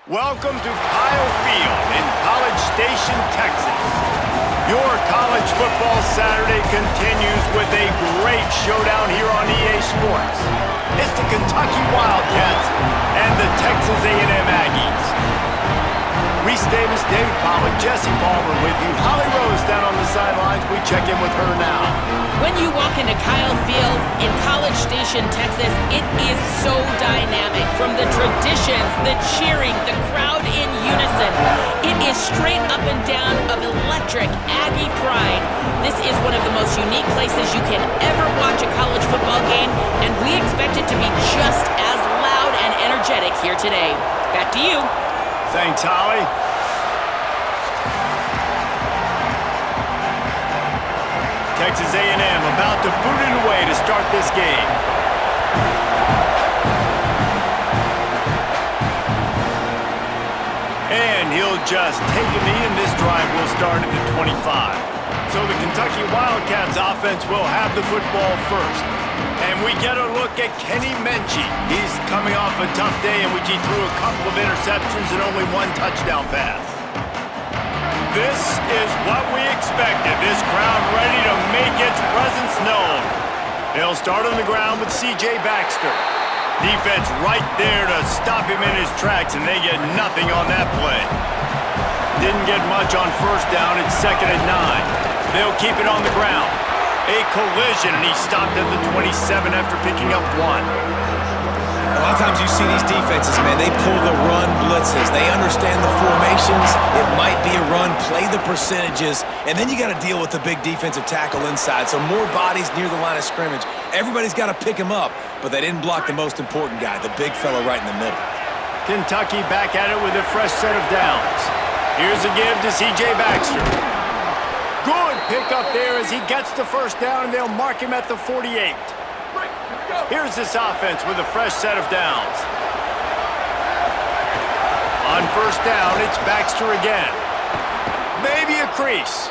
Welcome to Kyle Field in College Station, Texas. Your college football Saturday continues with a great showdown here on EA Sports. It's the Kentucky Wildcats and the Texas A&M Aggies. Reese Davis, David Pollack, Jesse Palmer with you. Holly Rose down on the sidelines. We check in with her now. When you walk into Kyle Field in College Station, Texas, it is so dynamic. From the traditions, the cheering, the crowd in unison. It is straight up and down of electric Aggie pride. This is one of the most unique places you can ever watch a college football game, and we expect it to be just as loud and energetic here today. Back to you. Thanks, Holly. Texas A&M about to boot it away to start this game. And he'll just take a knee, and this drive will start at the 25. So the Kentucky Wildcats offense will have the football first. And we get a look at Kenny Menchie. He's coming off a tough day in which he threw a couple of interceptions and only one touchdown pass. This is what we expected. This crowd ready to make its presence known. They'll start on the ground with C.J. Baxter. Defense right there to stop him in his tracks, and they get nothing on that play. Didn't get much on first down. It's 2nd and 9. They'll keep it on the ground. A collision, and he stopped at the 27 after picking up 1. A lot of times you see these defenses, man, they pull the run blitzes. They understand the formations. It might be a run, play the percentages, and then you got to deal with the big defensive tackle inside. So more bodies near the line of scrimmage. Everybody's got to pick him up, but they didn't block the most important guy, the big fella right in the middle. Kentucky back at it with a fresh set of downs. Here's a give to C.J. Baxter. Good pickup there as he gets the first down, and they'll mark him at the 48. Here's this offense with a fresh set of downs. On first down, it's Baxter again. Maybe a crease.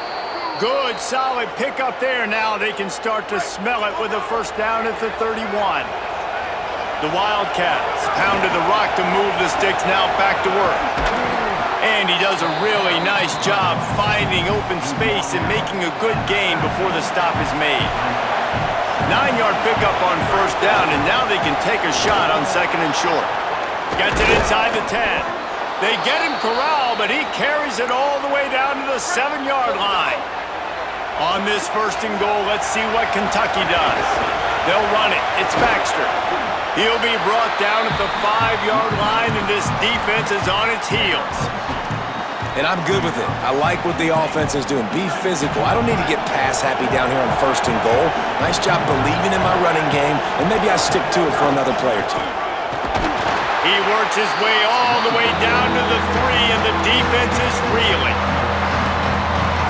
Good, solid pickup there. Now they can start to smell it with a first down at the 31. The Wildcats pounded the rock to move the sticks, now back to work. And he does a really nice job finding open space and making a good gain before the stop is made. 9-yard pickup on first down, and now they can take a shot on 2nd and short. Gets it inside the 10. They get him corralled, but he carries it all the way down to the 7-yard line. On this 1st and goal, let's see what Kentucky does. They'll run it. It's Baxter. He'll be brought down at the 5-yard line, and this defense is on its heels. And I'm good with it. I like what the offense is doing. Be physical. I don't need to get pass happy down here on 1st and goal. Nice job believing in my running game, and maybe I stick to it for another play or two. He works his way all the way down to the 3, and the defense is reeling.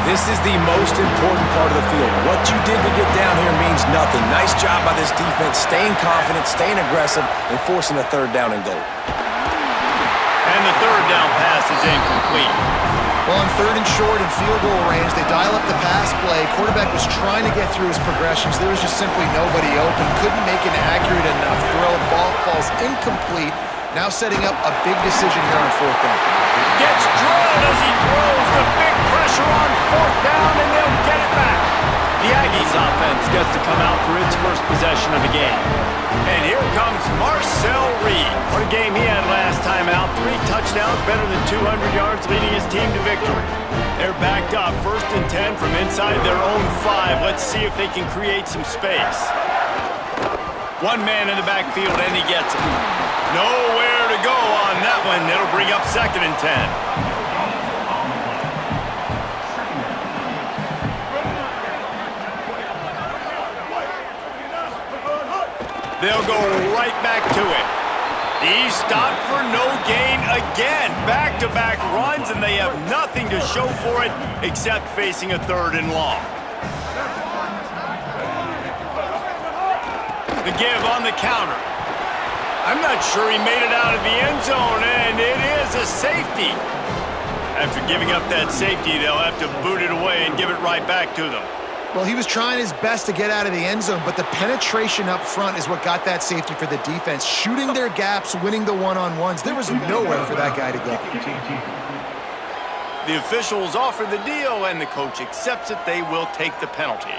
This is the most important part of the field. What you did to get down here means nothing. Nice job by this defense, staying confident, staying aggressive, and forcing a 3rd down and goal. And the 3rd down pass is incomplete. Well, on 3rd and short and field goal range, they dial up the pass play. Quarterback was trying to get through his progressions. There was just simply nobody open. Couldn't make an accurate enough throw. Ball falls incomplete. Now setting up a big decision here on 4th down. Gets drilled as he throws. The big pressure on 4th down, and they'll get it back. The Aggies offense gets to come out for its first possession of the game. And here comes Marcel Reed. What a game he had last time out. 3 touchdowns, better than 200 yards, leading his team to victory. They're backed up, 1st and 10 from inside their own 5. Let's see if they can create some space. One man in the backfield, and he gets it. Nowhere to go on that one. It'll bring up 2nd and 10. They'll go right back to it. He stopped for no gain again. Back-to-back runs, and they have nothing to show for it except facing a 3rd and long. The give on the counter. I'm not sure he made it out of the end zone, and it is a safety. After giving up that safety, they'll have to boot it away and give it right back to them. Well, he was trying his best to get out of the end zone, but the penetration up front is what got that safety for the defense. Shooting their gaps, winning the one-on-ones. There was nowhere for that guy to go. The officials offer the deal, and the coach accepts it. They will take the penalty.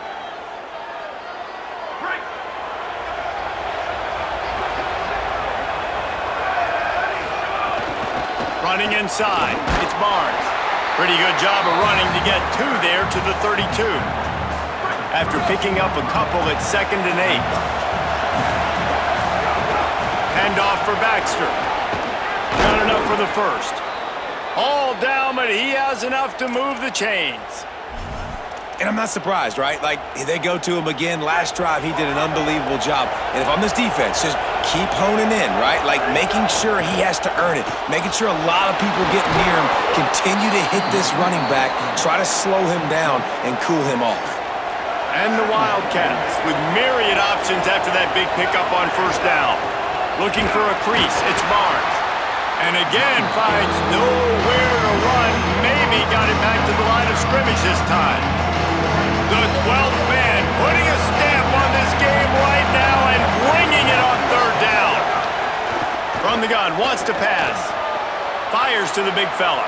Running inside, it's Barnes. Pretty good job of running to get two there to the 32. After picking up a couple at 2nd and 8. Handoff for Baxter. Not enough for the first. All down, but he has enough to move the chains. And I'm not surprised, right? Like, they go to him again. Last drive, he did an unbelievable job. And if I'm this defense, just keep honing in, right? Like, making sure he has to earn it. Making sure a lot of people get near him. Continue to hit this running back. Try to slow him down and cool him off. And the Wildcats with myriad options after that big pickup on 1st down. Looking for a crease, it's Barnes. And again finds nowhere to run. Maybe got it back to the line of scrimmage this time. The 12th man putting a stamp on this game right now and bringing it on 3rd down. From the gun, wants to pass. Fires to the big fella.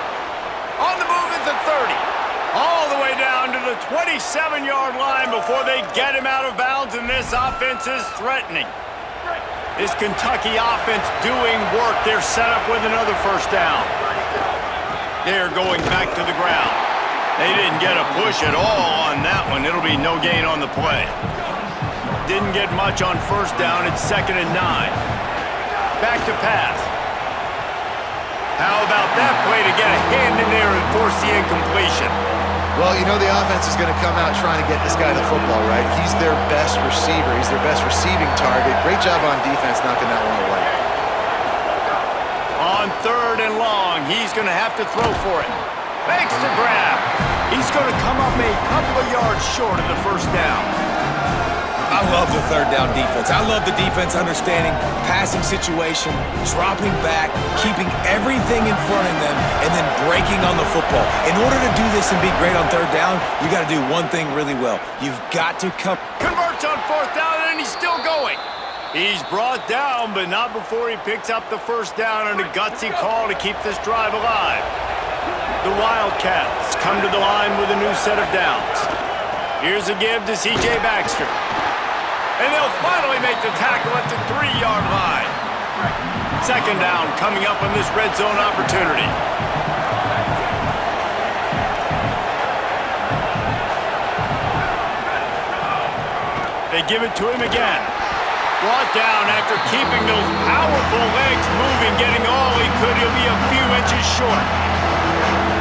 On the move at the 30. All the way down to the 27-yard line before they get him out of bounds, and this offense is threatening. This Kentucky offense doing work. They're set up with another 1st down. They're going back to the ground. They didn't get a push at all on that one. It'll be no gain on the play. Didn't get much on 1st down. It's 2nd and 9. Back to pass. How about that play to get a hand in there and force the incompletion? Well, you know the offense is going to come out trying to get this guy the football, right? He's their best receiver. He's their best receiving target. Great job on defense knocking that one away. On 3rd and long, he's going to have to throw for it. Makes the grab. He's going to come up a couple of yards short of the 1st down. I love the 3rd down defense. I love the defense understanding passing situation, dropping back, keeping everything in front of them, and then breaking on the football. In order to do this and be great on 3rd down, you got to do one thing really well. You've got to come. Converts on 4th down, and he's still going. He's brought down, but not before he picks up the 1st down and a gutsy call to keep this drive alive. The Wildcats come to the line with a new set of downs. Here's a give to C.J. Baxter. And they'll finally make the tackle at the 3-yard line. 2nd down coming up on this red zone opportunity. They give it to him again. Brought down after keeping those powerful legs moving, getting all he could. He'll be a few inches short.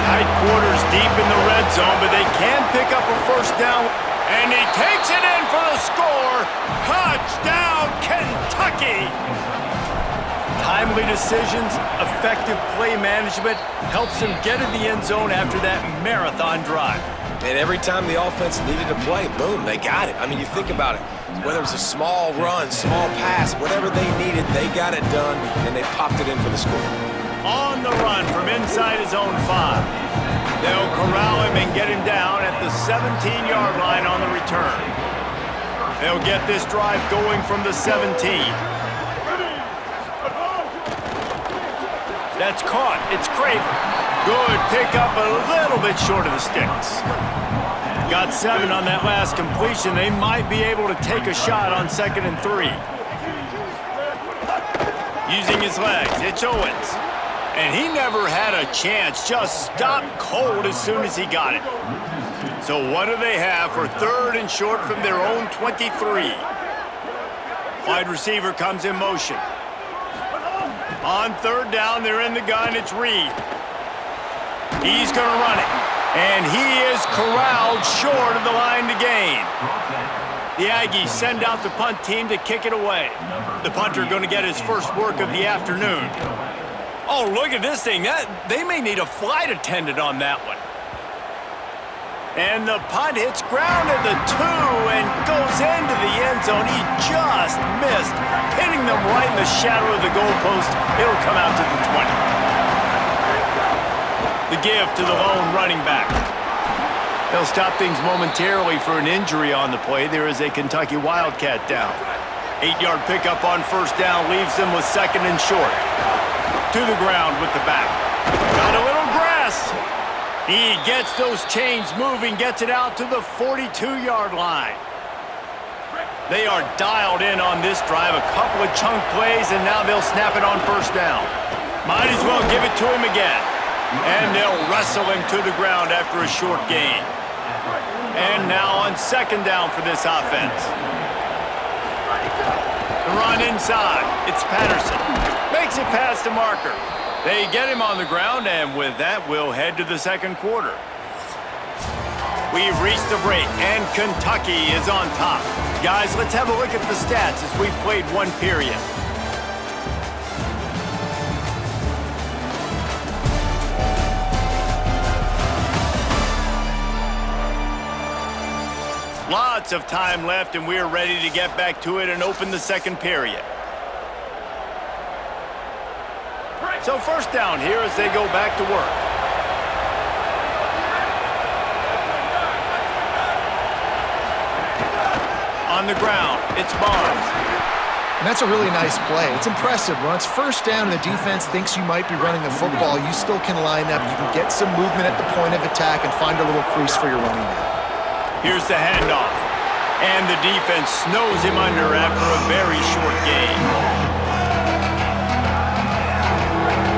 Tight quarters deep in the red zone, but they can pick up a 1st down. And he takes it in for the score. Touchdown, Kentucky! Timely decisions, effective play management helps him get in the end zone after that marathon drive. And every time the offense needed to play, boom, they got it. I mean, you think about it. Whether it was a small run, small pass, whatever they needed, they got it done, and they popped it in for the score. On the run from inside his own 5. They'll corral him and get him down at the 17-yard line on the return. They'll get this drive going from the 17. That's caught. It's Craver. Good pickup, a little bit short of the sticks. Got 7 on that last completion. They might be able to take a shot on 2nd and 3. Using his legs, it's Owens. And he never had a chance, just stopped cold as soon as he got it. So what do they have for 3rd and short from their own 23? Wide receiver comes in motion. On 3rd down, they're in the gun, it's Reed. He's going to run it. And he is corralled short of the line to gain. The Aggies send out the punt team to kick it away. The punter going to get his first work of the afternoon. Oh, look at this thing. They may need a flight attendant on that one. And the punt hits ground at the 2 and goes into the end zone. He just missed, hitting them right in the shadow of the goalpost. It'll come out to the 20. The give to the lone running back. They'll stop things momentarily for an injury on the play. There is a Kentucky Wildcat down. 8-yard pickup on first down leaves them with second and short. To the ground with the back. Got a little grass. He gets those chains moving, gets it out to the 42-yard line. They are dialed in on this drive. A couple of chunk plays, and now they'll snap it on first down. Might as well give it to him again. And they'll wrestle him to the ground after a short gain. And now on second down for this offense. The run inside. It's Patterson. Makes it past the marker. They get him on the ground, and with that, we'll head to the second quarter. We've reached the break, and Kentucky is on top. Guys, let's have a look at the stats as we've played one period. Lots of time left, and we're ready to get back to it and open the second period. So first down here as they go back to work. On the ground, it's Barnes. And that's a really nice play. It's impressive. When it's first down and the defense thinks you might be running the football, you still can line up. You can get some movement at the point of attack and find a little crease for your running back. Here's the handoff. And the defense snows him under after a very short gain.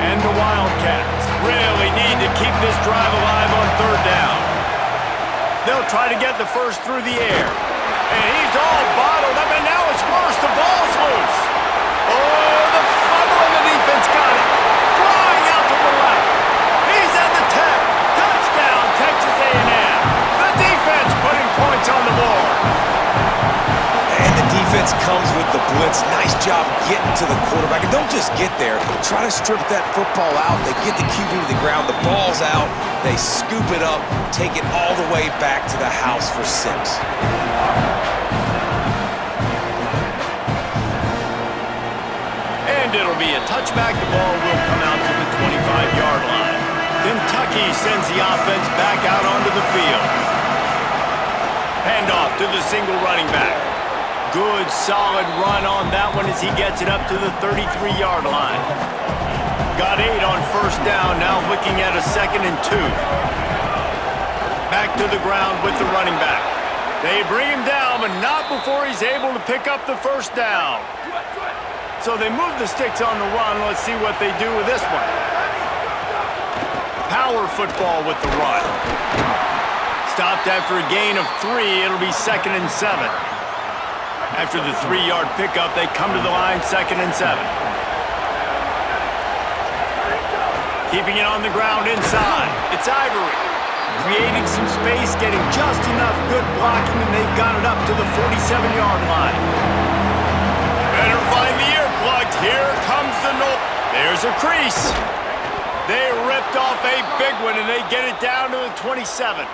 And the Wildcats really need to keep this drive alive on third down. They'll try to get the first through the air. And he's all bottled up, and now it's worse. The ball's loose. Oh, the fumble, and the defense got it. Flying out to the left. He's at the 10. Touchdown, Texas A&M. The defense putting points on the board. And the defense comes with the blitz. Nice job getting to the quarterback. And don't just get there. Try to strip that football out. They get the QB to the ground. The ball's out. They scoop it up, take it all the way back to the house for 6. And it'll be a touchback. The ball will come out to the 25-yard line. Kentucky sends the offense back out onto the field. Handoff to the single running back. Good, solid run on that one as he gets it up to the 33-yard line. Got 8 on first down, now looking at a 2nd and 2. Back to the ground with the running back. They bring him down, but not before he's able to pick up the first down. So they move the sticks on the run. Let's see what they do with this one. Power football with the run. Stopped after a gain of 3. It'll be 2nd and 7. After the 3-yard pickup, they come to the line, 2nd and 7. Keeping it on the ground inside. It's Ivory. Creating some space, getting just enough good blocking, and they've got it up to the 47-yard line. Better find the earplugs. Here comes the North. There's a crease. They ripped off a big one, and they get it down to the 27.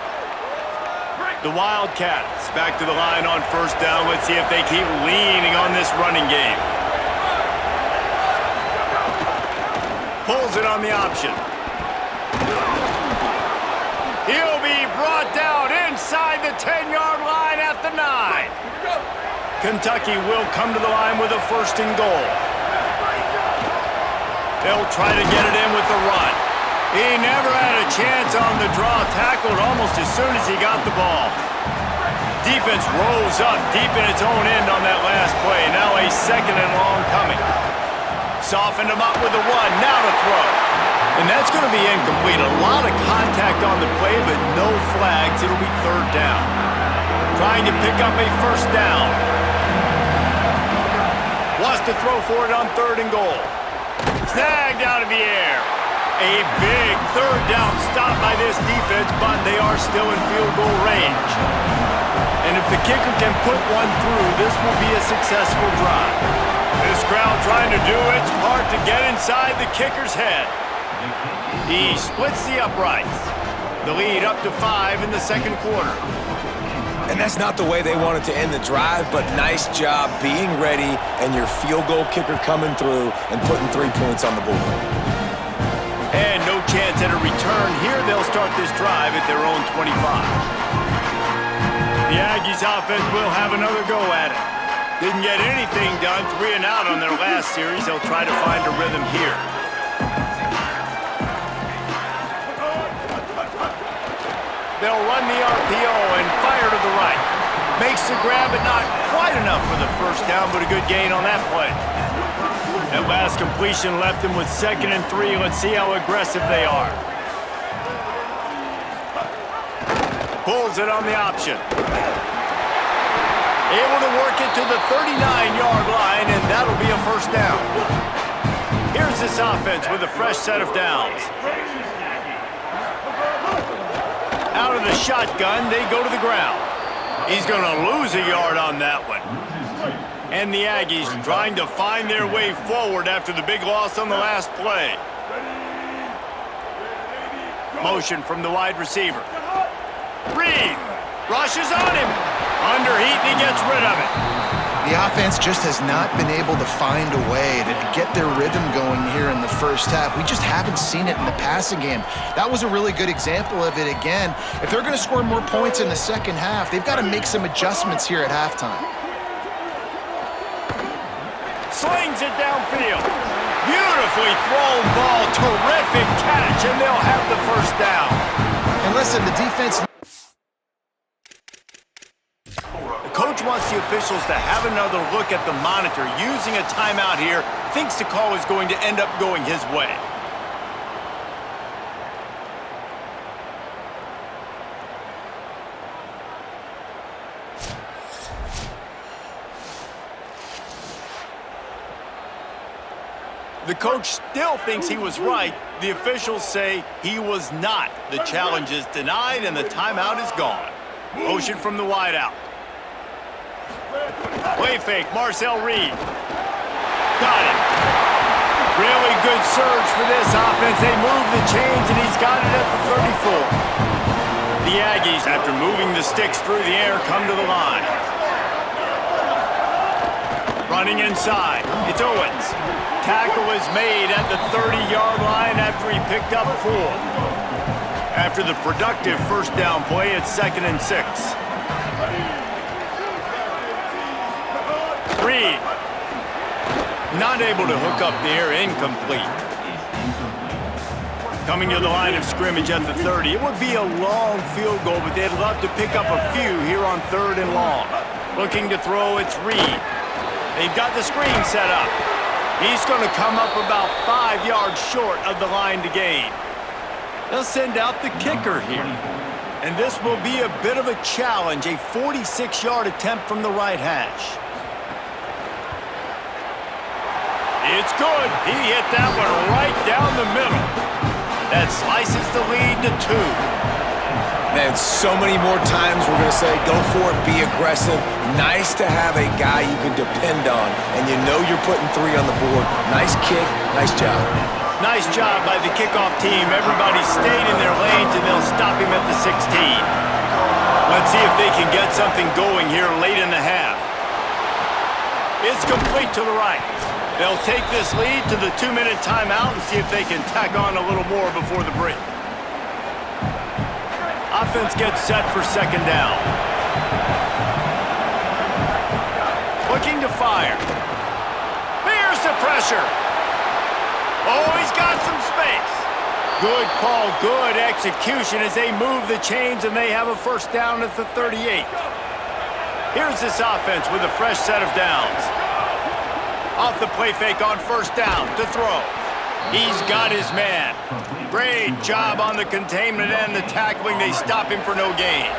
The Wildcats back to the line on first down. Let's see if they keep leaning on this running game. Pulls it on the option. He'll be brought down inside the 10-yard line at the 9. Kentucky will come to the line with a 1st and goal. They'll try to get it in with the run. He never had a chance on the draw, tackled almost as soon as he got the ball. Defense rolls up deep in its own end on that last play. Now a 2nd and long coming. Softened him up with the run, now to throw. And that's going to be incomplete. A lot of contact on the play, but no flags. It'll be 3rd down. Trying to pick up a 1st down. Wants to throw for it on 3rd and goal. Snagged out of the air. A big 3rd down stop by this defense, but they are still in field goal range. And if the kicker can put one through, this will be a successful drive. This crowd trying to do its part to get inside the kicker's head. He splits the uprights. The lead up to 5 in the second quarter. And that's not the way they wanted to end the drive, but nice job being ready and your field goal kicker coming through and putting 3 points on the board. And no chance at a return here. They'll start this drive at their own 25. The Aggies offense will have another go at it. Didn't get anything done, 3 and out on their last series. They'll try to find a rhythm here. They'll run the RPO and fire to the right. Makes the grab, but not quite enough for the first down, but a good gain on that play. That last completion left them with 2nd and 3. Let's see how aggressive they are. Pulls it on the option. Able to work it to the 39-yard line, and that'll be a first down. Here's this offense with a fresh set of downs. Out of the shotgun, they go to the ground. He's going to lose a yard on that one. And the Aggies trying to find their way forward after the big loss on the last play. Motion from the wide receiver. Reed rushes on him. Underheat, and he gets rid of it. The offense just has not been able to find a way to get their rhythm going here in the first half. We just haven't seen it in the passing game. That was a really good example of it again. If they're going to score more points in the second half, they've got to make some adjustments here at halftime. Slings it downfield. Beautifully thrown ball. Terrific catch, and they'll have the first down. And listen, the defense... Coach wants the officials to have another look at the monitor. Using a timeout here, thinks the call is going to end up going his way. The coach still thinks he was right. The officials say he was not. The challenge is denied, and the timeout is gone. Motion from the wideout. Play fake, Marcel Reed. Got it. Really good surge for this offense. They move the chains, and he's got it at the 34. The Aggies, after moving the sticks through the air, come to the line. Running inside. It's Owens. Tackle is made at the 30-yard line after he picked up 4. After the productive first down play, it's 2nd and 6. Reed. Not able to hook up there, incomplete. Coming to the line of scrimmage at the 30. It would be a long field goal, but they'd love to pick up a few here on 3rd and long. Looking to throw, it's Reed. They've got the screen set up. He's going to come up about 5 yards short of the line to gain. They'll send out the kicker here. And this will be a bit of a challenge, a 46-yard attempt from the right hash. It's good. He hit that one right down the middle. That slices the lead to 2. Man, so many more times we're going to say, go for it, be aggressive. Nice to have a guy you can depend on, and you know you're putting 3 on the board. Nice kick, nice job. Nice job by the kickoff team. Everybody stayed in their lanes, and they'll stop him at the 16. Let's see if they can get something going here late in the half. It's complete to the right. They'll take this lead to the 2-minute timeout and see if they can tack on a little more before the break. Offense gets set for 2nd down. Looking to fire. Here's the pressure. Oh, he's got some space. Good call, good execution as they move the chains and they have a first down at the 38. Here's this offense with a fresh set of downs. Off the play fake on 1st down to throw. He's got his man. Great job on the containment and the tackling. They stop him for no gain.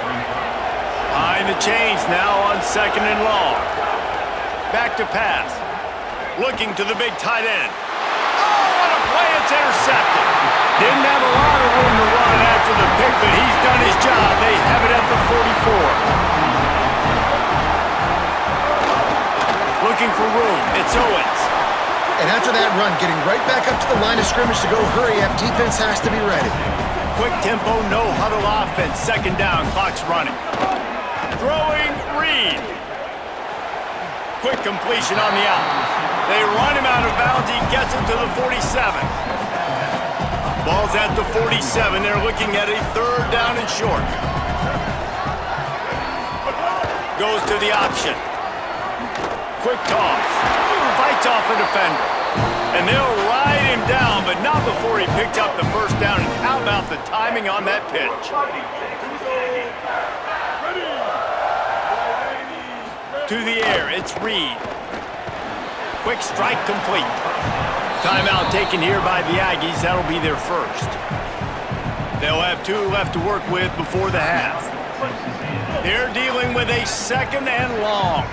Behind the chains now on 2nd and long. Back to pass. Looking to the big tight end. Oh, what a play. It's intercepted. Didn't have a lot of room to run after the pick, but he's done his job. They have it at the 44. Looking for room. It's Owens. And after that run, getting right back up to the line of scrimmage to go hurry up, defense has to be ready. Quick tempo, no huddle offense. 2nd down, clock's running. Throwing Reed. Quick completion on the out. They run him out of bounds. He gets him to the 47. Ball's at the 47. They're looking at a 3rd down and short. Goes to the option. Quick toss. Fights off a defender. And they'll ride him down, but not before he picked up the 1st down. And how about the timing on that pitch? To the air, it's Reed. Quick strike complete. Timeout taken here by the Aggies. That'll be their first. They'll have 2 left to work with before the half. They're dealing with a 2nd and long.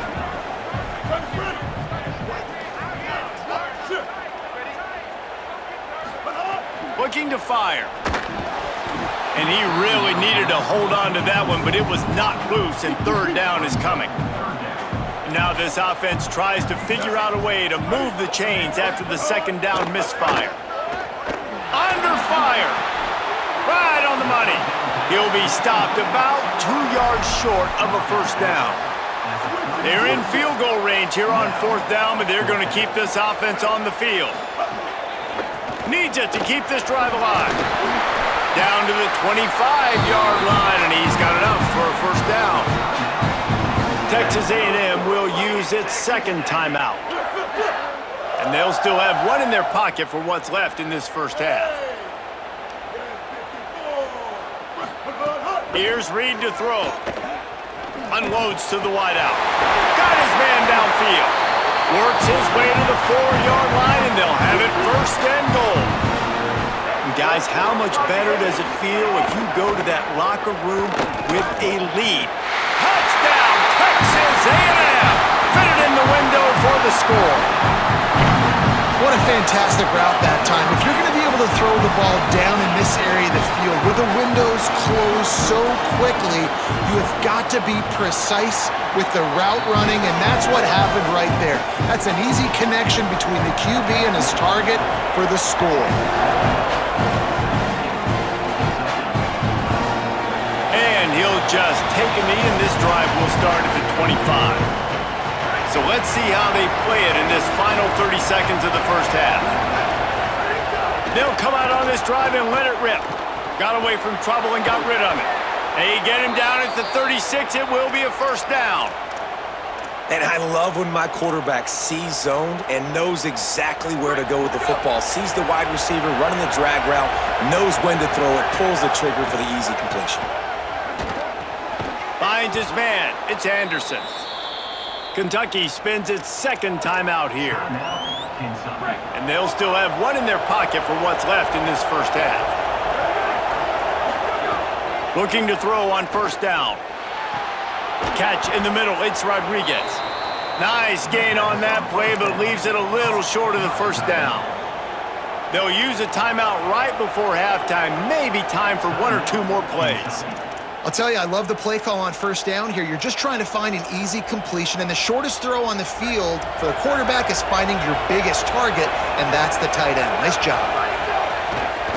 Looking to fire. And he really needed to hold on to that one, but it was not loose, and 3rd down is coming. Now this offense tries to figure out a way to move the chains after the 2nd down misfire. Under fire. Right on the money. He'll be stopped about 2 yards short of a 1st down. They're in field goal range here on 4th down, but they're going to keep this offense on the field. Needs it to keep this drive alive. Down to the 25-yard line, and he's got enough for a 1st down. Texas A&M will use its 2nd timeout. And they'll still have 1 in their pocket for what's left in this 1st half. Here's Reed to throw. Unloads to the wideout. Got his man downfield. Works his way to the 4-yard line, and they'll have it 1st and goal. And guys, how much better does it feel if you go to that locker room with a lead? Touchdown, Texas A&M! Fitted in the window for the score. What a fantastic route that time. If you're going to be able to throw the ball down in this area of the field where the windows close so quickly, you have got to be precise with the route running, and that's what happened right there. That's an easy connection between the QB and his target for the score. And he'll just take a knee, and this drive will start at the 25. So let's see how they play it in this final 30 seconds of the 1st half. They'll come out on this drive and let it rip. Got away from trouble and got rid of it. They get him down at the 36. It will be a 1st down. And I love when my quarterback sees zoned and knows exactly where to go with the football. Sees the wide receiver running the drag route, knows when to throw it, pulls the trigger for the easy completion. Finds his man. It's Anderson. Kentucky spends its 2nd timeout here. And they'll still have 1 in their pocket for what's left in this 1st half. Looking to throw on 1st down. Catch in the middle, it's Rodriguez. Nice gain on that play, but leaves it a little short of the 1st down. They'll use a timeout right before halftime. Maybe time for 1 or 2 more plays. I'll tell you, I love the play call on 1st down here. You're just trying to find an easy completion, and the shortest throw on the field for the quarterback is finding your biggest target, and that's the tight end. Nice job.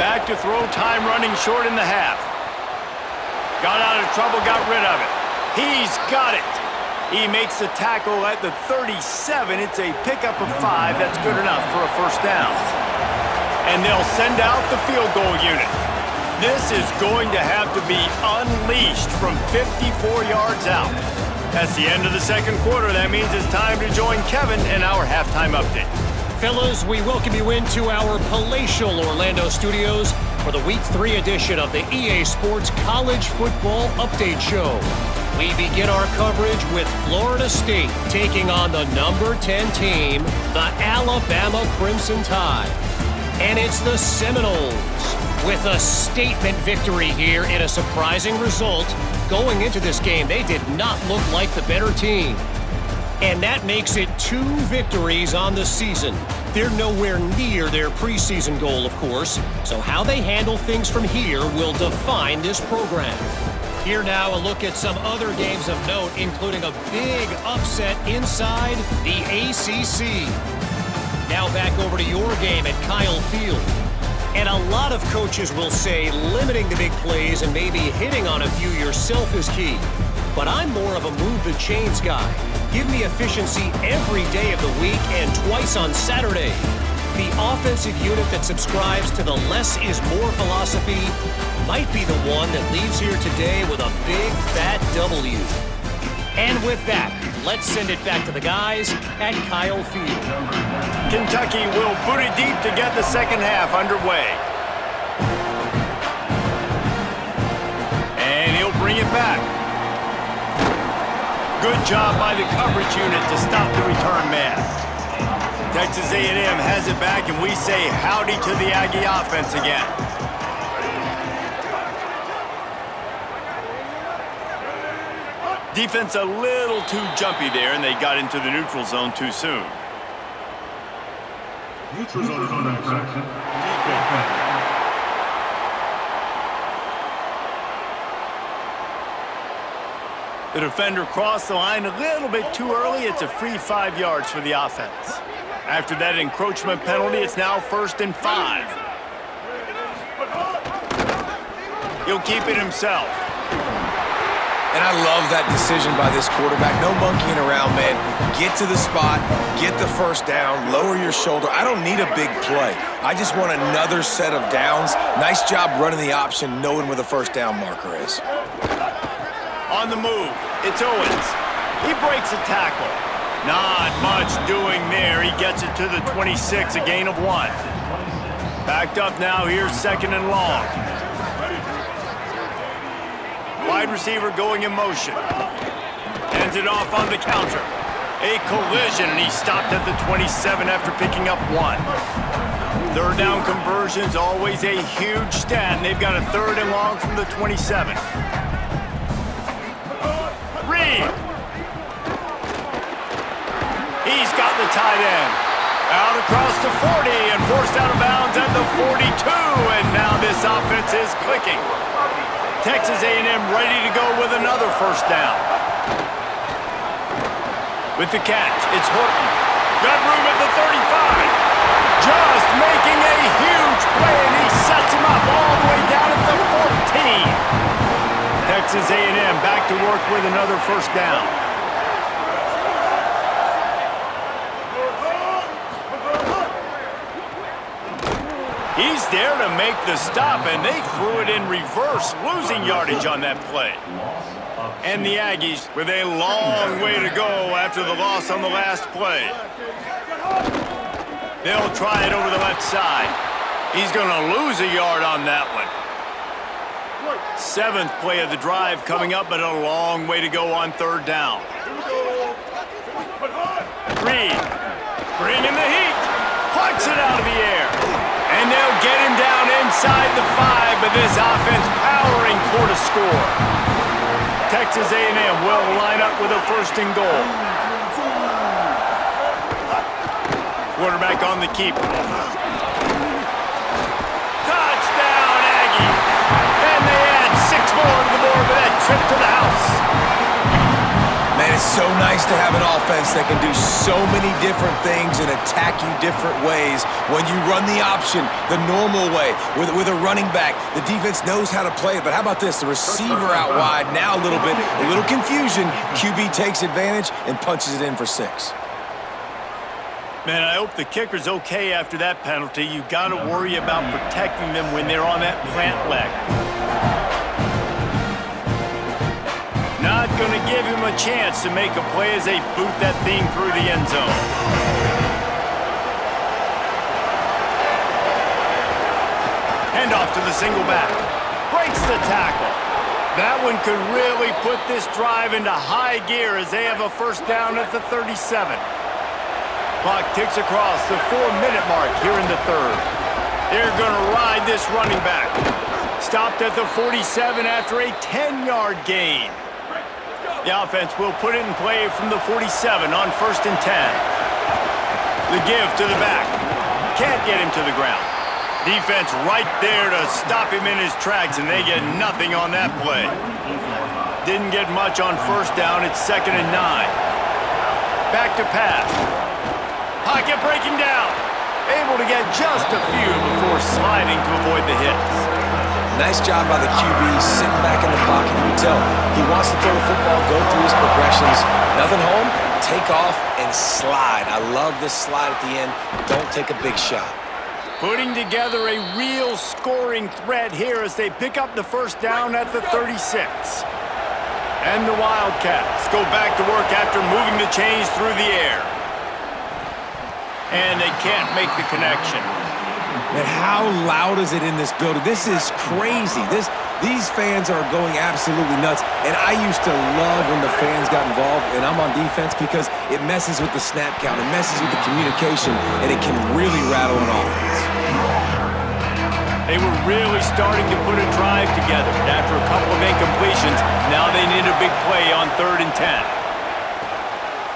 Back to throw, time running short in the half. Got out of trouble, got rid of it. He's got it. He makes the tackle at the 37. It's a pickup of 5. That's good enough for a 1st down. And they'll send out the field goal unit. This is going to have to be unleashed from 54 yards out. That's the end of the 2nd quarter. That means it's time to join Kevin in our halftime update. Fellas, we welcome you into our palatial Orlando studios for the Week 3 edition of the EA Sports College Football Update Show. We begin our coverage with Florida State taking on the number 10 team, the Alabama Crimson Tide. And it's the Seminoles with a statement victory here in a surprising result. Going into this game, they did not look like the better team. And that makes it 2 victories on the season. They're nowhere near their preseason goal, of course, so how they handle things from here will define this program. Here now, a look at some other games of note, including a big upset inside the ACC. Now back over to your game at Kyle Field. And a lot of coaches will say limiting the big plays and maybe hitting on a few yourself is key. But I'm more of a move the chains guy. Give me efficiency every day of the week and twice on Saturday. the offensive unit that subscribes to the less is more philosophy might be the one that leaves here today with a big, fat W. And with that, let's send it back to the guys at Kyle Field. Kentucky will boot it deep to get the second half underway. And he'll bring it back. Good job by the coverage unit to stop the return man. Texas A&M has it back, and we say howdy to the Aggie offense again. Defense a little too jumpy there, and they got into the neutral zone too soon. Neutral zone action. The defender crossed the line a little bit too early. It's a free 5 yards for the offense. After that encroachment penalty, it's now 1st and 5. He'll keep it himself. And I love that decision by this quarterback. No monkeying around, man. Get to the spot, get the first down, lower your shoulder. I don't need a big play. I just want another set of downs. Nice job running the option, knowing where the first down marker is. On the move, it's Owens. He breaks a tackle. Not much doing there. He gets it to the 26, a gain of 1. Backed up now, here's 2nd and long. Wide receiver going in motion. Hands it off on the counter. A collision, and he stopped at the 27 after picking up 1. 3rd down conversion's always a huge stat, and they've got a 3rd and long from the 27. Reed. He's got the tight end. Out across the 40 and forced out of bounds at the 42, and now this offense is clicking. Texas A&M ready to go with another first down. With the catch, it's Horton. Got room at the 35. Just making a huge play, and he sets him up all the way down at the 14. Texas A&M back to work with another first down. He's there to make the stop, and they threw it in reverse, losing yardage on that play. And the Aggies with a long way to go after the loss on the last play. They'll try it over the left side. He's going to lose a yard on that one. 7th play of the drive coming up, but a long way to go on 3rd down. Reed, bringing the heat, plucks it out of the air. And they'll get him down inside the 5, but this offense powering toward a score. Texas A&M will line up with a 1st and goal. Quarterback on the keeper. Touchdown, Aggie! And they add 6 more to the board with that trip to the house. Man, it's so nice to have an offense that can do so many different things and attack you different ways. When you run the option the normal way with a running back, the defense knows how to play it. But how about this? The receiver out wide, now a little confusion. QB takes advantage and punches it in for 6. Man, I hope the kicker's okay after that penalty. You got to worry about protecting them when they're on that plant leg. Not going to give him a chance to make a play as they boot that thing through the end zone. Handoff to the single back. Breaks the tackle. That one could really put this drive into high gear as they have a first down at the 37. Clock ticks across the 4-minute mark here in the 3rd. They're going to ride this running back. Stopped at the 47 after a 10-yard gain. The offense will put it in play from the 47 on 1st and 10. The give to the back. Can't get him to the ground. Defense right there to stop him in his tracks, and they get nothing on that play. Didn't get much on 1st down. It's 2nd and 9. Back to pass. Pocket breaking down. Able to get just a few before sliding to avoid the hits. Nice job by the QB sitting back in the pocket. You can tell he wants to throw the football, go through his progressions. Nothing home, take off and slide. I love this slide at the end. Don't take a big shot. Putting together a real scoring threat here as they pick up the first down at the 36. And the Wildcats go back to work after moving the chains through the air. And they can't make the connection. Man, how loud is it in this building? This is crazy. These fans are going absolutely nuts. And I used to love when the fans got involved, and I'm on defense because it messes with the snap count, it messes with the communication, and it can really rattle an offense. They were really starting to put a drive together. After a couple of incompletions, now they need a big play on 3rd and 10.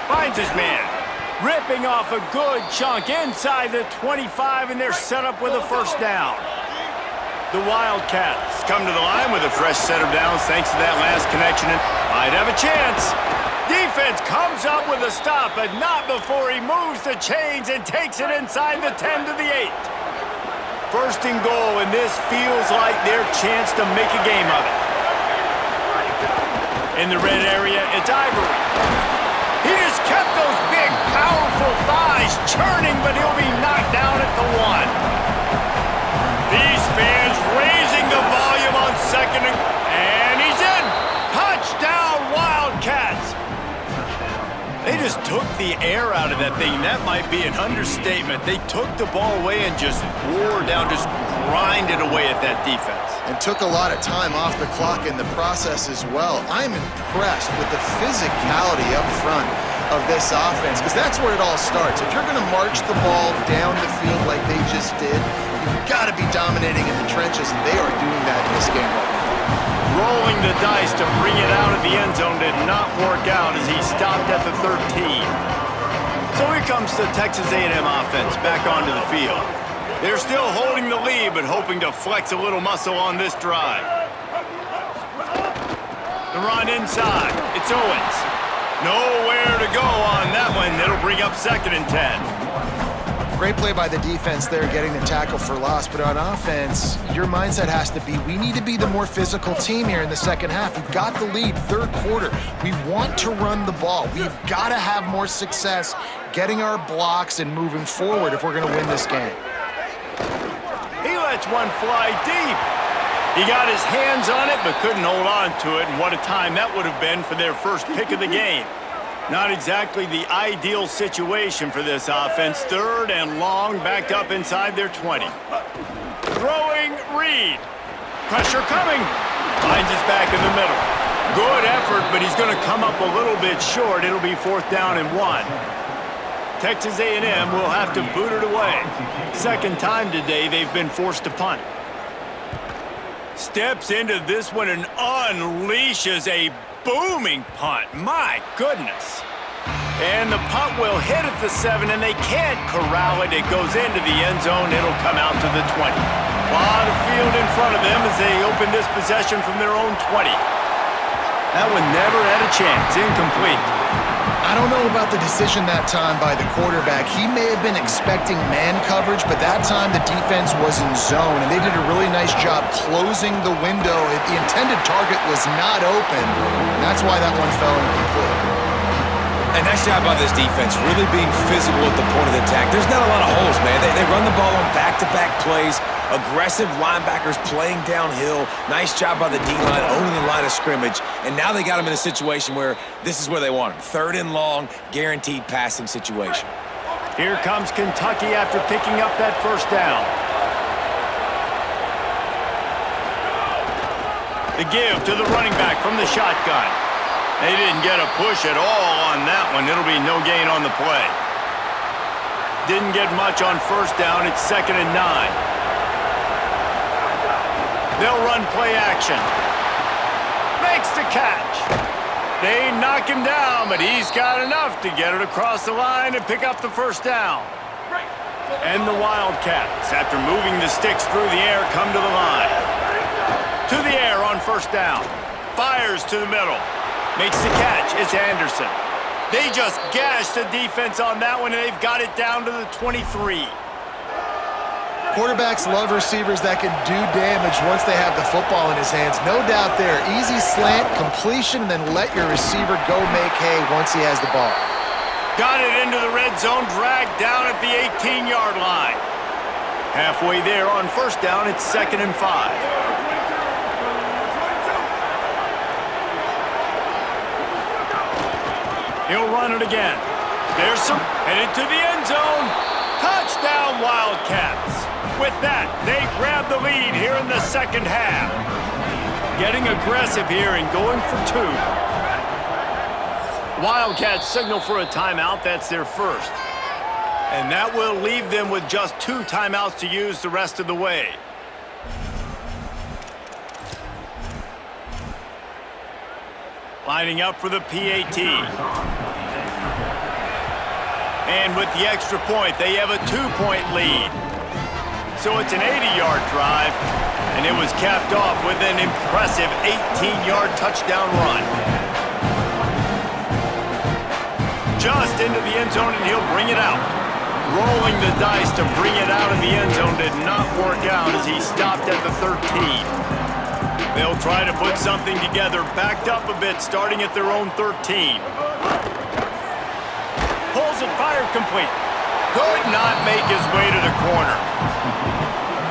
Finds his man. Ripping off a good chunk inside the 25, and they're set up with a first down. The Wildcats come to the line with a fresh set of downs thanks to that last connection and might have a chance. Defense comes up with a stop, but not before he moves the chains and takes it inside the 10 to the 8. First and goal, and this feels like their chance to make a game of it. In the red area, it's Ivory. He just kept those big, powerful thighs churning, but he'll be knocked down at the 1. These fans raising the volume on 2nd and he's in. Touchdown, Wildcats. They just took the air out of that thing. That might be an understatement. They took the ball away and just wore down, just grinded away at that defense. And took a lot of time off the clock in the process as well. I'm impressed with the physicality up front of this offense, because that's where it all starts. If you're going to march the ball down the field like they just did, you've got to be dominating in the trenches, and they are doing that in this game right now. Rolling the dice to bring it out of the end zone did not work out as he stopped at the 13. So here comes the Texas A&M offense back onto the field. They're still holding the lead, but hoping to flex a little muscle on this drive. The run inside. It's Owens. Nowhere to go on that one. It'll bring up 2nd and 10. Great play by the defense there, getting the tackle for loss. But on offense, your mindset has to be, we need to be the more physical team here in the second half. We've got the lead, 3rd quarter. We want to run the ball. We've got to have more success getting our blocks and moving forward if we're going to win this game. He lets one fly deep. He got his hands on it, but couldn't hold on to it. And what a time that would have been for their first pick of the game. Not exactly the ideal situation for this offense. 3rd and long, backed up inside their 20. Throwing Reed. Pressure coming. Finds his back in the middle. Good effort, but he's going to come up a little bit short. It'll be 4th down and 1. Texas A&M will have to boot it away. 2nd time today they've been forced to punt. Steps into this one and unleashes a booming punt. My goodness. And the punt will hit at the 7, and they can't corral it. It goes into the end zone. It'll come out to the 20. A lot of field in front of them as they open this possession from their own 20. That one never had a chance. Incomplete. I don't know about the decision that time by the quarterback. He may have been expecting man coverage, but that time the defense was in zone, and they did a really nice job closing the window. The intended target was not open. That's why that one fell incomplete. And nice job by this defense, really being physical at the point of the attack. There's not a lot of holes, man. They run the ball on back-to-back plays. Aggressive linebackers playing downhill. Nice job by the D-line, owning the line of scrimmage. And now they got them in a situation where this is where they want them. 3rd and long, guaranteed passing situation. Here comes Kentucky after picking up that first down. The give to the running back from the shotgun. They didn't get a push at all on that one. It'll be no gain on the play. Didn't get much on 1st down. It's 2nd and 9. They'll run play action. Makes the catch. They knock him down, but he's got enough to get it across the line and pick up the first down. And the Wildcats, after moving the sticks through the air, come to the line. To the air on 1st down. Fires to the middle. Makes the catch. It's Anderson. They just gashed the defense on that one, and they've got it down to the 23. Quarterbacks love receivers that can do damage once they have the football in his hands. No doubt there. Easy slant, completion, and then let your receiver go make hay once he has the ball. Got it into the red zone, dragged down at the 18-yard line. Halfway there on first down, it's 2nd and 5. He'll run it again. There's some, headed to the end zone. Touchdown, Wildcats. With that, they grab the lead here in the second half. Getting aggressive here and going for 2. Wildcats signal for a timeout. That's their first. And that will leave them with just 2 timeouts to use the rest of the way. Lining up for the PAT. And with the extra point, they have a 2-point lead. So it's an 80-yard drive, and it was capped off with an impressive 18-yard touchdown run. Just into the end zone, and he'll bring it out. Rolling the dice to bring it out of the end zone did not work out as he stopped at the 13. They'll try to put something together, backed up a bit, starting at their own 13. Pulls it, fired complete. Could not make his way to the corner.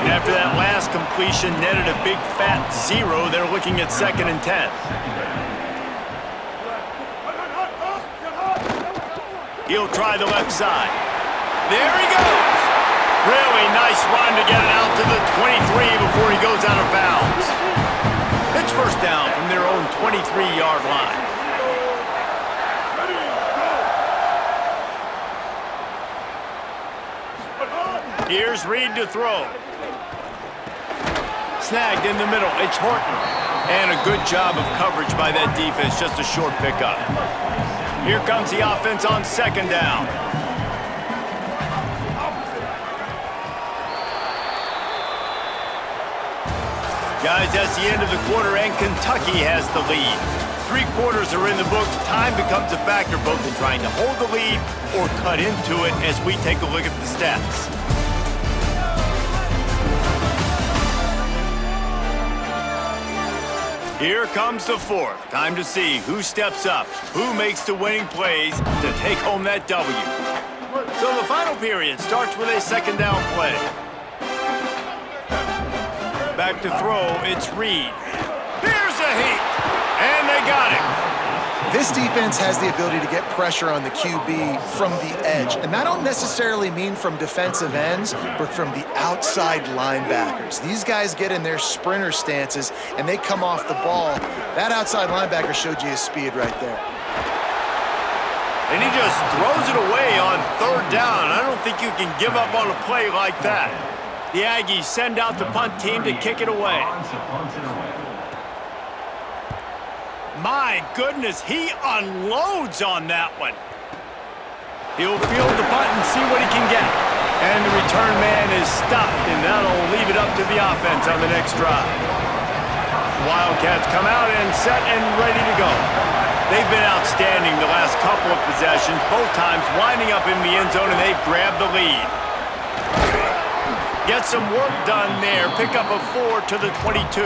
And after that last completion netted a big fat 0, they're looking at 2nd and 10. He'll try the left side. There he goes. Really nice run to get it out to the 23 before he goes out of bounds. It's first down from their own 23-yard line. Here's Reed to throw. Snagged in the middle. It's Horton. And a good job of coverage by that defense. Just a short pickup. Here comes the offense on 2nd down. Guys, that's the end of the quarter, and Kentucky has the lead. 3 quarters are in the books. Time becomes a factor both in trying to hold the lead or cut into it as we take a look at the stats. Here comes the 4th. Time to see who steps up, who makes the winning plays to take home that W. So the final period starts with a 2nd down play. Back to throw, it's Reed. Here's a heat, and they got him. This defense has the ability to get pressure on the QB from the edge. And that don't necessarily mean from defensive ends, but from the outside linebackers. These guys get in their sprinter stances, and they come off the ball. That outside linebacker showed you his speed right there. And he just throws it away on 3rd down. I don't think you can give up on a play like that. The Aggies send out the punt team to kick it away. My goodness, he unloads on that one. He'll field the punt and see what he can get. And the return man is stopped, and that'll leave it up to the offense on the next drive. Wildcats come out and set and ready to go. They've been outstanding the last couple of possessions, both times winding up in the end zone, and they've grabbed the lead. Get some work done there. Pick up a 4 to the 22.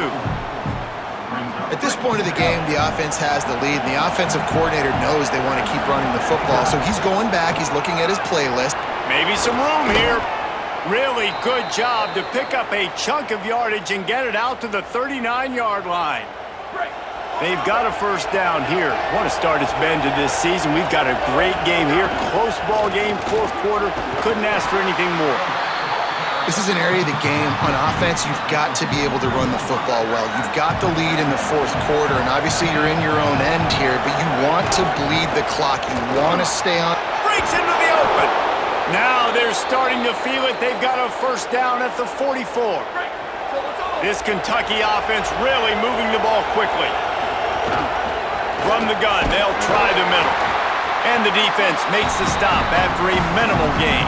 At this point of the game, the offense has the lead, and the offensive coordinator knows they want to keep running the football, so he's going back, he's looking at his playlist. Maybe some room here. Really good job to pick up a chunk of yardage and get it out to the 39-yard line. They've got a first down here. Want to start its bend to this season. We've got a great game here. Close ball game, 4th quarter. Couldn't ask for anything more. This is an area of the game, on offense, you've got to be able to run the football well. You've got the lead in the 4th quarter, and obviously you're in your own end here, but you want to bleed the clock. You want to stay on. Breaks into the open. Now they're starting to feel it. They've got a first down at the 44. This Kentucky offense really moving the ball quickly. From the gun, they'll try the middle. And the defense makes the stop after a minimal gain.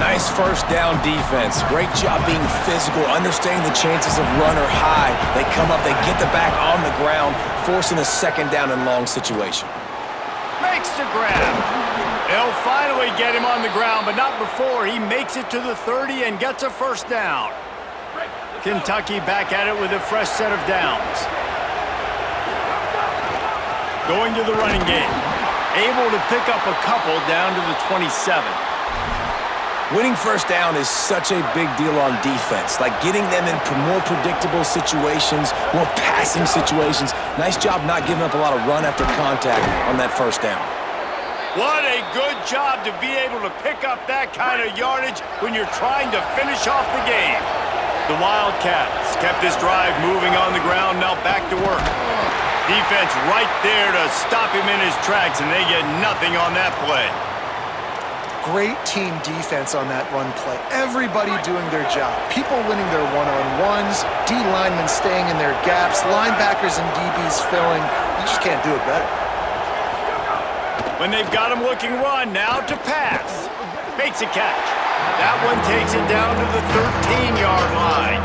Nice first down defense. Great job being physical, understanding the chances of run or high. They come up, they get the back on the ground, forcing a 2nd down and long situation. Makes the grab. They'll finally get him on the ground, but not before he makes it to the 30 and gets a first down. Kentucky back at it with a fresh set of downs. Going to the running game. Able to pick up a couple down to the 27. Winning first down is such a big deal on defense, like getting them in more predictable situations, more passing situations. Nice job not giving up a lot of run after contact on that first down. What a good job to be able to pick up that kind of yardage when you're trying to finish off the game. The Wildcats kept this drive moving on the ground, now back to work. Defense right there to stop him in his tracks, and they get nothing on that play. Great team defense on that run play. Everybody doing their job. People winning their one-on-ones, D linemen staying in their gaps, linebackers and DBs filling. You just can't do it better. When they've got him looking run, now to pass. Makes a catch. That one takes it down to the 13-yard line.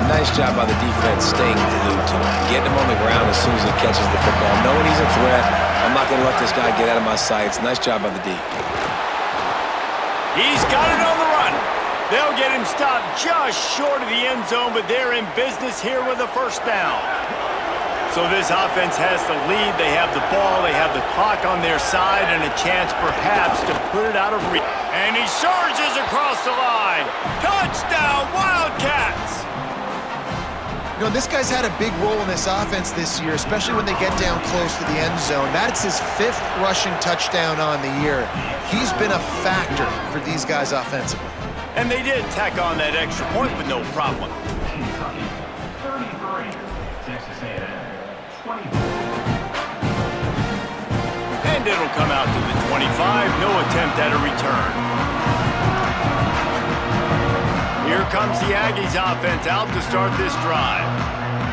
Nice job by the defense staying glued to him. Getting him on the ground as soon as he catches the football. Knowing he's a threat, I'm not going to let this guy get out of my sights. Nice job by the D. He's got it on the run. They'll get him stopped just short of the end zone, but they're in business here with a first down. So this offense has the lead. They have the ball. They have the clock on their side and a chance perhaps to put it out of reach. And he surges across the line. Touchdown, Wildcats! You know, this guy's had a big role in this offense this year, especially when they get down close to the end zone. That's his 5th rushing touchdown on the year. He's been a factor for these guys offensively. And they did tack on that extra point with no problem. And it'll come out to the 25. No attempt at a return. Here comes the Aggies offense out to start this drive.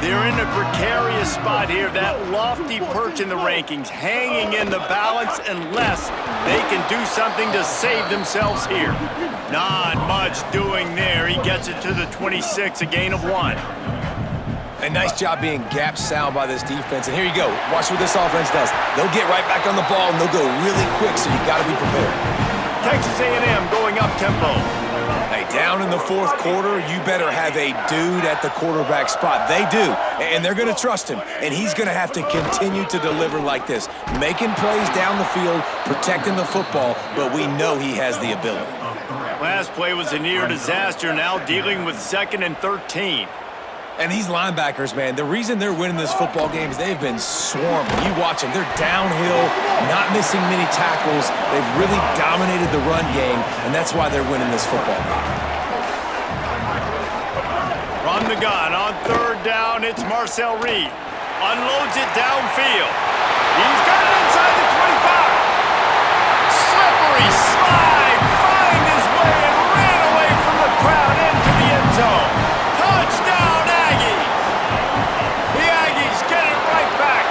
They're in a precarious spot here, that lofty perch in the rankings, hanging in the balance unless they can do something to save themselves here. Not much doing there. He gets it to the 26, a gain of 1. A nice job being gap sound by this defense. And here you go. Watch what this offense does. They'll get right back on the ball, and they'll go really quick, so you got to be prepared. Texas A&M going up-tempo. Hey, down in the 4th quarter, you better have a dude at the quarterback spot. They do, and they're going to trust him, and he's going to have to continue to deliver like this, making plays down the field, protecting the football, but we know he has the ability. Last play was a near disaster, now dealing with 2nd and 13. And these linebackers, man, the reason they're winning this football game is they've been swarming. You watch them. They're downhill, not missing many tackles. They've really dominated the run game, and that's why they're winning this football game. From the gun on 3rd down, it's Marcel Reed. Unloads it downfield. He's got it inside the 25. Slippery slide. Find his way and ran away from the crowd into the end zone. Touchdown, Aggies. The Aggies get it right back.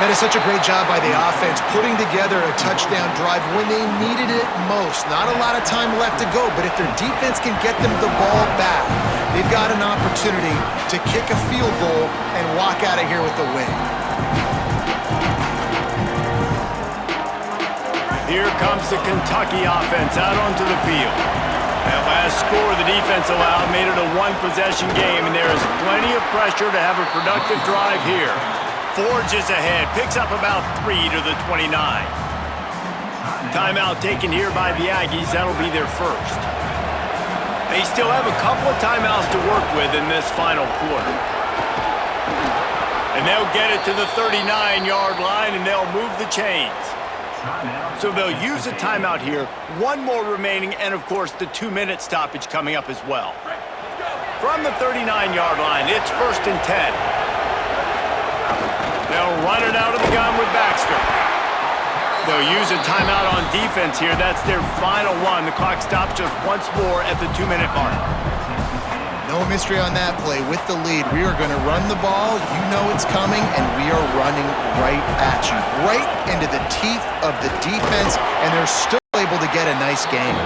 That is such a great job by the offense, putting together a touchdown drive when they needed it most. Not a lot of time left to go, but if their defense can get them the ball back, they've got an opportunity to kick a field goal and walk out of here with the win. Here comes the Kentucky offense out onto the field. That last score the defense allowed made it a 1-possession game, and there is plenty of pressure to have a productive drive here. Forges ahead, picks up about 3 to the 29. Timeout taken here by the Aggies. That'll be their first. They still have a couple of timeouts to work with in this final quarter. And they'll get it to the 39-yard line, and they'll move the chains. So they'll use a timeout here. 1 more remaining, and of course the 2-minute stoppage coming up as well. From the 39-yard line, it's 1st and 10. They'll run it out of the gun with Baxter. They'll use a timeout on defense here. That's their final one. The clock stops just once more at the 2-minute mark. No mystery on that play. With the lead, we are going to run the ball. You know it's coming, and we are running right at you. Right into the teeth of the defense, and they're still able to get a nice game.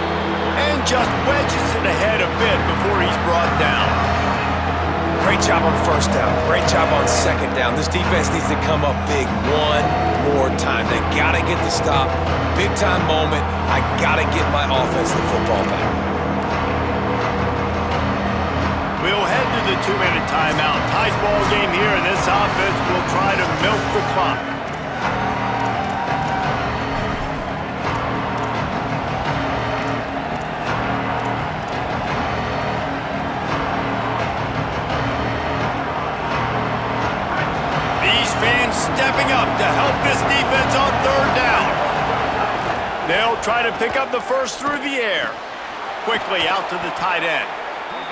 And just wedges it ahead a bit before he's brought down. Great job on first down. Great job on second down. This defense needs to come up big one more time. They got to get the stop. Big-time moment. I got to get my offense the football back. We'll head to the 2-minute timeout. Tight ball game here, and this offense will try to milk the clock. Stepping up to help this defense on third down. They'll try to pick up the first through the air. Quickly out to the tight end.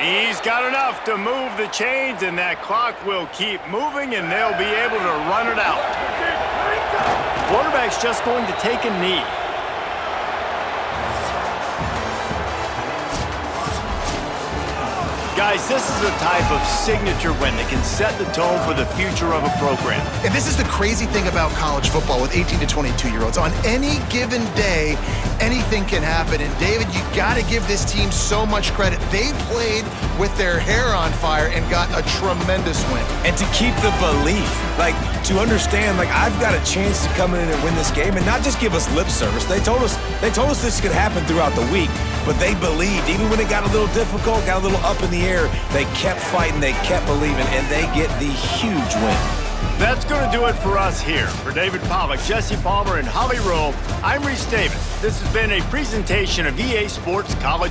He's got enough to move the chains, and that clock will keep moving, and they'll be able to run it out. Quarterback's just going to take a knee. Guys, this is a type of signature win that can set the tone for the future of a program. And this is the crazy thing about college football with 18 to 22-year-olds. On any given day, anything can happen. And David, you got to give this team so much credit. They played with their hair on fire and got a tremendous win. And to keep the belief, to understand, I've got a chance to come in and win this game and not just give us lip service. They told us this could happen throughout the week, but they believed. Even when it got a little difficult, got a little up in the air, they kept fighting, they kept believing, and they get the huge win. That's going to do it for us here. For David Pollack, Jesse Palmer, and Holly Rowe, I'm Reese Davis. This has been a presentation of EA Sports College